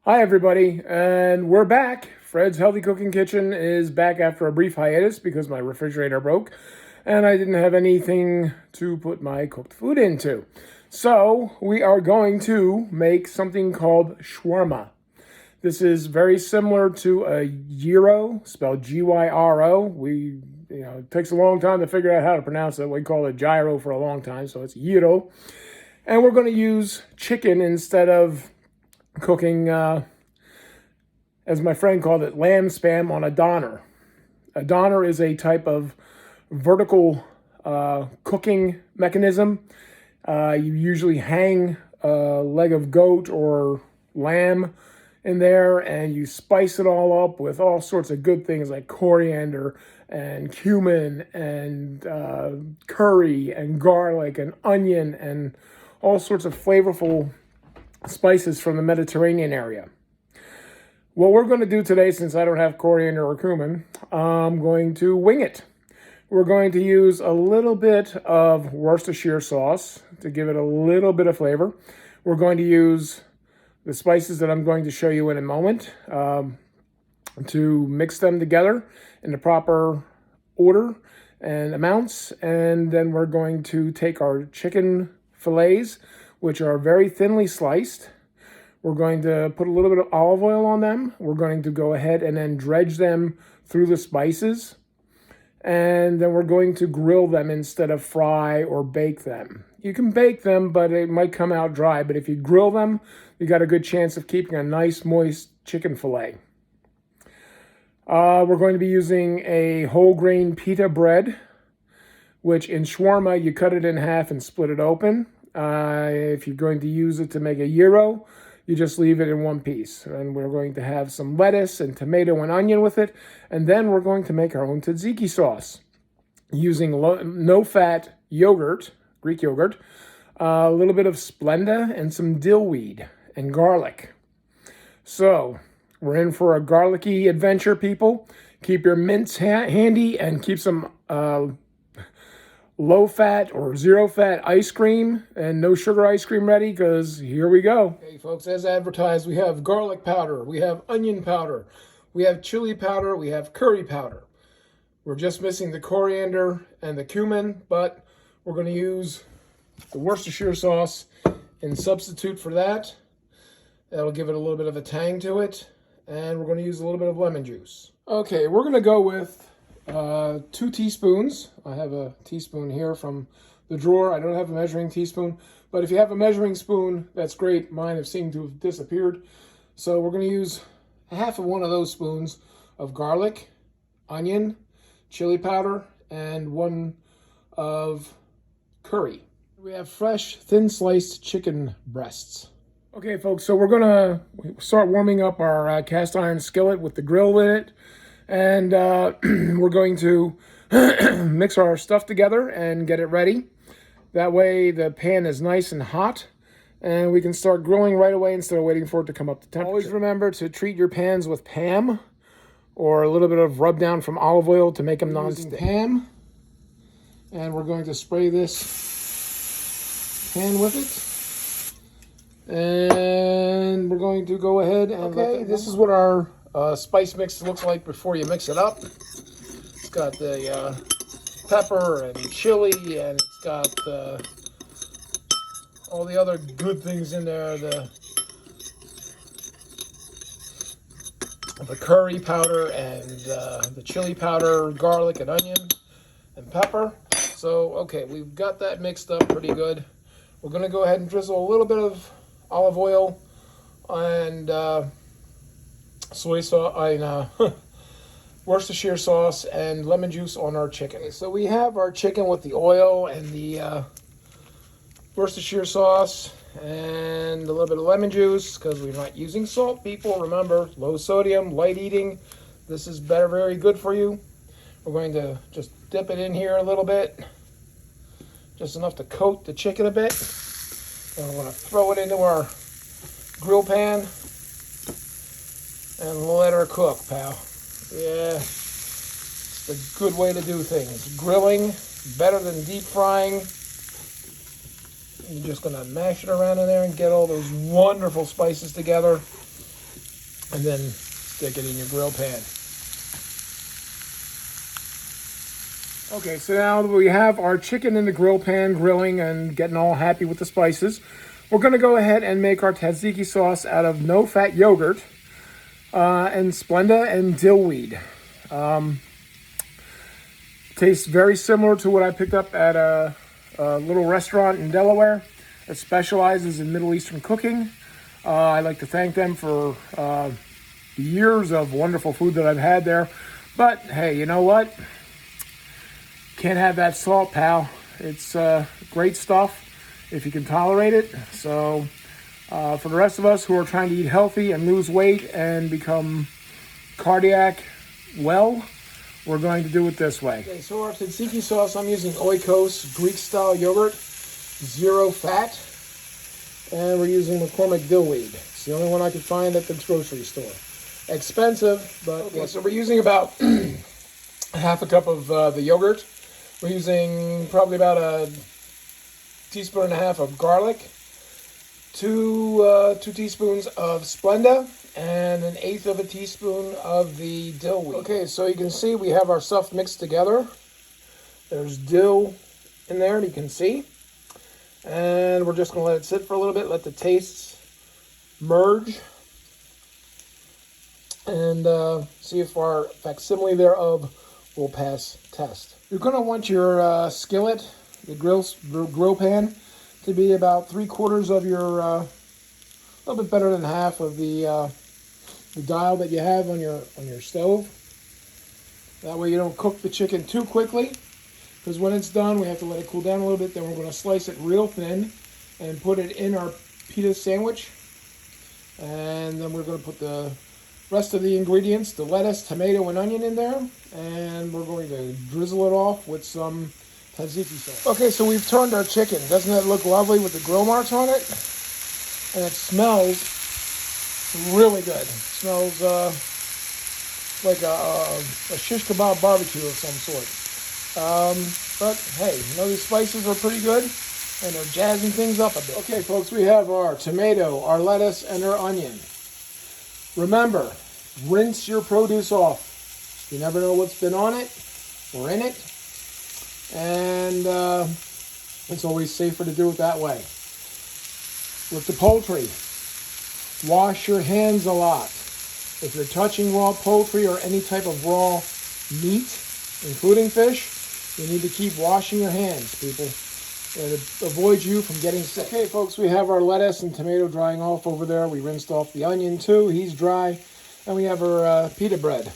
Hi, everybody, and we're back. Fred's Healthy Cooking Kitchen is back after a brief hiatus because my refrigerator broke and I didn't have anything to put my cooked food into. So we are going to make something called shawarma. This is very similar to a gyro, spelled Gyro. It takes a long time to figure out how to pronounce it. We call it gyro for a long time, so it's gyro. And we're going to use chicken instead of cooking, as my friend called it, lamb spam on a doner. A doner is a type of vertical cooking mechanism. You usually hang a leg of goat or lamb in there and you spice it all up with all sorts of good things like coriander and cumin and curry and garlic and onion and all sorts of flavorful spices from the Mediterranean area. What we're going to do today, since I don't have coriander or cumin, I'm going to wing it. We're going to use a little bit of Worcestershire sauce to give it a little bit of flavor. We're going to use the spices that I'm going to show you in a moment to mix them together in the proper order and amounts. And then we're going to take our chicken fillets, which are very thinly sliced. We're going to put a little bit of olive oil on them. We're going to go ahead and then dredge them through the spices. And then we're going to grill them instead of fry or bake them. You can bake them, but it might come out dry. But if you grill them, you got a good chance of keeping a nice, moist chicken fillet. We're going to be using a whole grain pita bread, which in shawarma, you cut it in half and split it open. If you're going to use it to make a gyro, you just leave it in one piece. And we're going to have some lettuce and tomato and onion with it. And then we're going to make our own tzatziki sauce using no-fat yogurt, Greek yogurt, a little bit of Splenda, and some dill weed and garlic. So we're in for a garlicky adventure, people. Keep your mints handy and keep some low-fat or zero-fat ice cream and no sugar ice cream ready, because here we go. Okay, folks, as advertised, we have garlic powder, we have onion powder, we have chili powder, we have curry powder. We're just missing the coriander and the cumin, but we're going to use the Worcestershire sauce in substitute for that. That'll give it a little bit of a tang to it, and we're going to use a little bit of lemon juice. Okay, we're going to go with 2 teaspoons. I have a teaspoon here from the drawer. I don't have a measuring teaspoon, but if you have a measuring spoon, that's great. Mine have seemed to have disappeared. So we're going to use half of one of those spoons of garlic, onion, chili powder, and 1 of curry. We have fresh, thin sliced chicken breasts. Okay, folks, so we're going to start warming up our cast iron skillet with the grill in it. And we're going to mix our stuff together and get it ready. That way the pan is nice and hot and we can start grilling right away instead of waiting for it to come up to temperature. Always remember to treat your pans with Pam or a little bit of rub down from olive oil to make them non-stick. Pam, and we're going to spray this pan with it. And we're going to go ahead and this is what our spice mix looks like before you mix it up. It's got the pepper and chili, and it's got all the other good things in there. The curry powder and the chili powder, garlic and onion and pepper. So, okay, we've got that mixed up pretty good. We're going to go ahead and drizzle a little bit of olive oil and soy sauce, Worcestershire sauce, and lemon juice on our chicken. Okay, so we have our chicken with the oil and the Worcestershire sauce and a little bit of lemon juice because we're not using salt, people. Remember, low sodium, light eating. This is very good for you. We're going to just dip it in here a little bit, just enough to coat the chicken a bit. And we're going to throw it into our grill pan and let her cook, pal. Yeah, it's a good way to do things. Grilling, better than deep frying. You're just going to mash it around in there and get all those wonderful spices together. and then stick it in your grill pan. Okay, so now that we have our chicken in the grill pan grilling and getting all happy with the spices, we're going to go ahead and make our tzatziki sauce out of no-fat yogurt and Splenda and dillweed. Tastes very similar to what I picked up at a little restaurant in Delaware. It specializes in Middle Eastern cooking. I'd like to thank them for years of wonderful food that I've had there. But hey, you know what? Can't have that salt, pal. It's great stuff if you can tolerate it. So for the rest of us who are trying to eat healthy and lose weight and become cardiac well, we're going to do it this way. Okay, so our tzatziki sauce, I'm using Oikos Greek-style yogurt, 0 fat, and we're using McCormick dillweed. It's the only one I could find at the grocery store. Expensive, but okay. So we're using about half a cup of the yogurt. We're using probably about a teaspoon and a half of garlic, two teaspoons of Splenda, and 1/8 of a teaspoon of the dill wheat. Okay, so you can see we have our stuff mixed together. There's dill in there, and you can see. And we're just going to let it sit for a little bit, let the tastes merge, and see if our facsimile thereof will pass test. You're going to want your skillet, the grill pan, to be about 3/4 of your, a little bit better than half of the dial that you have on your stove. That way you don't cook the chicken too quickly, because when it's done, we have to let it cool down a little bit. Then we're going to slice it real thin and put it in our pita sandwich. And then we're going to put the rest of the ingredients, the lettuce, tomato, and onion in there, and we're going to drizzle it off with some tzatziki sauce. Okay, so we've turned our chicken. Doesn't that look lovely with the grill marks on it? And it smells really good. It smells like a shish kebab barbecue of some sort. But hey, these spices are pretty good, and they're jazzing things up a bit. Okay, folks, we have our tomato, our lettuce, and our onion. Remember, rinse your produce off. You never know what's been on it or in it. And it's always safer to do it that way. With the poultry, wash your hands a lot. If you're touching raw poultry or any type of raw meat, including fish, you need to keep washing your hands, people. And avoid you from getting sick. Okay, folks, we have our lettuce and tomato drying off over there. We rinsed off the onion too. He's dry. And we have our pita bread,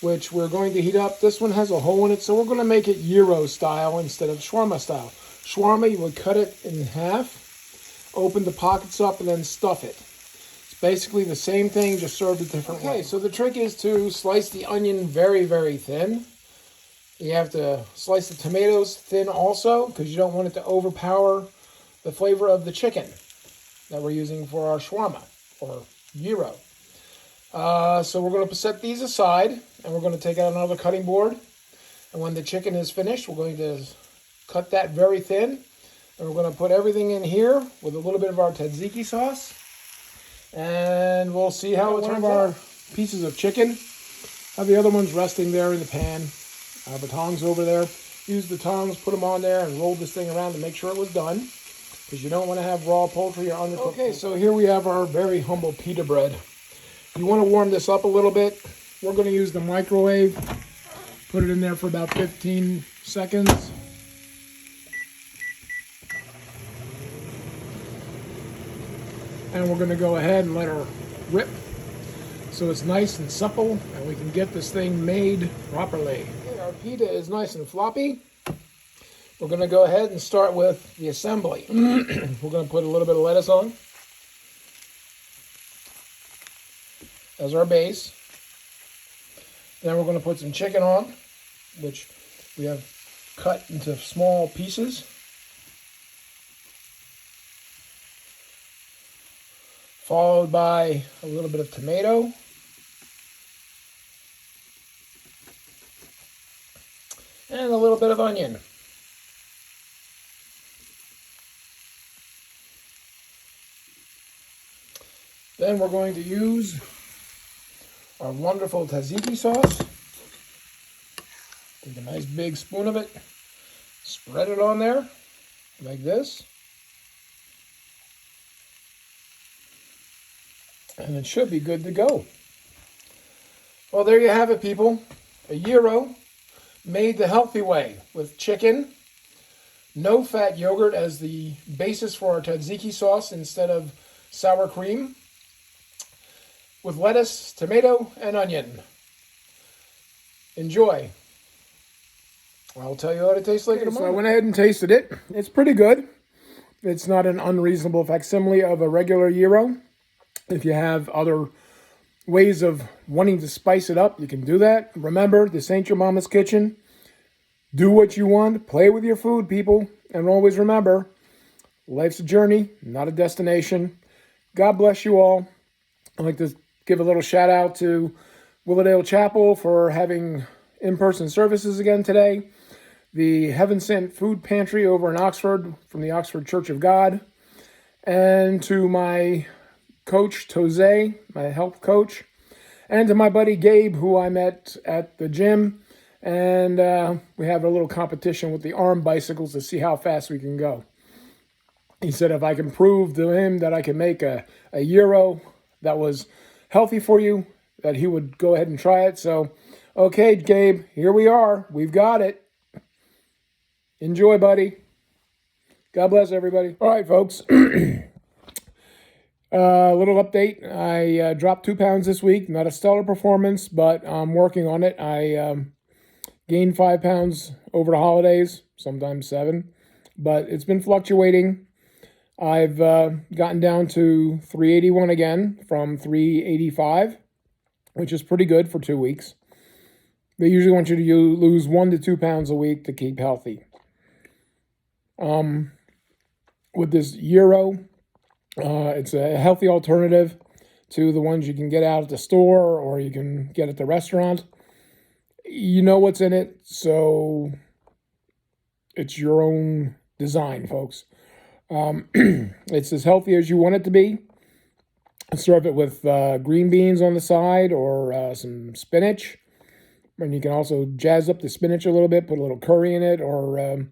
which we're going to heat up. This one has a hole in it, so we're going to make it Gyro style instead of shawarma style. Shawarma, you would cut it in half, open the pockets up, and then stuff it. It's basically the same thing, just served a different way. Okay, so the trick is to slice the onion very, very thin. You have to slice the tomatoes thin also, because you don't want it to overpower the flavor of the chicken that we're using for our shawarma or gyro. So we're going to set these aside, and we're going to take out another cutting board. And when the chicken is finished, we're going to cut that very thin. And we're going to put everything in here with a little bit of our tzatziki sauce. And we'll see how it turns out. One of our pieces of chicken. Have the other ones resting there in the pan. I have the tongs over there. Use the tongs, put them on there, and roll this thing around to make sure it was done, because you don't want to have raw poultry or undercooked. Okay, so here we have our very humble pita bread. You want to warm this up a little bit. We're going to use the microwave. Put it in there for about 15 seconds. And we're going to go ahead and let her rip so it's nice and supple, and we can get this thing made properly. Okay, our pita is nice and floppy. We're going to go ahead and start with the assembly. We're going to put a little bit of lettuce on as our base. Then we're going to put some chicken on, which we have cut into small pieces. Followed by a little bit of tomato. And a little bit of onion. Then we're going to use our wonderful tzatziki sauce. Take a nice big spoon of it, spread it on there like this. And it should be good to go. Well, there you have it, people. A gyro made the healthy way with chicken, no-fat yogurt as the basis for our tzatziki sauce instead of sour cream, with lettuce, tomato, and onion. Enjoy. I'll tell you what it tastes like in a moment. So I went ahead and tasted it. It's pretty good. It's not an unreasonable facsimile of a regular gyro. If you have other ways of wanting to spice it up, you can do that. Remember, this ain't your mama's kitchen. Do what you want. Play with your food, people. And always remember, life's a journey, not a destination. God bless you all. I'd like to give a little shout out to Willowdale Chapel for having in-person services again today. The Heaven Sent Food Pantry over in Oxford from the Oxford Church of God. And to my coach, Jose, my health coach. And to my buddy Gabe, who I met at the gym. And we have a little competition with the arm bicycles to see how fast we can go. He said if I can prove to him that I can make a gyro that was healthy for you, that he would go ahead and try it. So, okay, Gabe, here we are. We've got it. Enjoy, buddy. God bless everybody. All right, folks. Little update. I dropped 2 pounds this week. Not a stellar performance, but I'm working on it. I gained 5 pounds over the holidays, sometimes 7. But it's been fluctuating. I've gotten down to 381 again from 385, which is pretty good for 2 weeks. They usually want you to lose 1 to 2 pounds a week to keep healthy. With this gyro, it's a healthy alternative to the ones you can get out at the store or you can get at the restaurant. You know what's in it, so it's your own design, folks. It's as healthy as you want it to be. Serve it with green beans on the side or some spinach. And you can also jazz up the spinach a little bit, put a little curry in it, or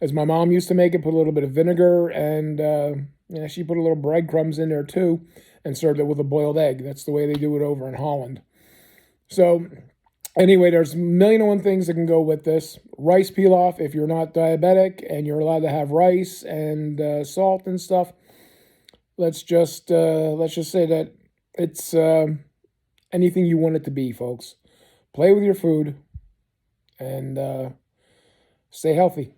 as my mom used to make it, put a little bit of vinegar, and she put a little breadcrumbs in there too, and served it with a boiled egg. That's the way they do it over in Holland. So anyway, there's a million and one things that can go with this. Rice pilaf, if you're not diabetic and you're allowed to have rice and salt and stuff. Let's just say that it's anything you want it to be, folks. Play with your food and stay healthy.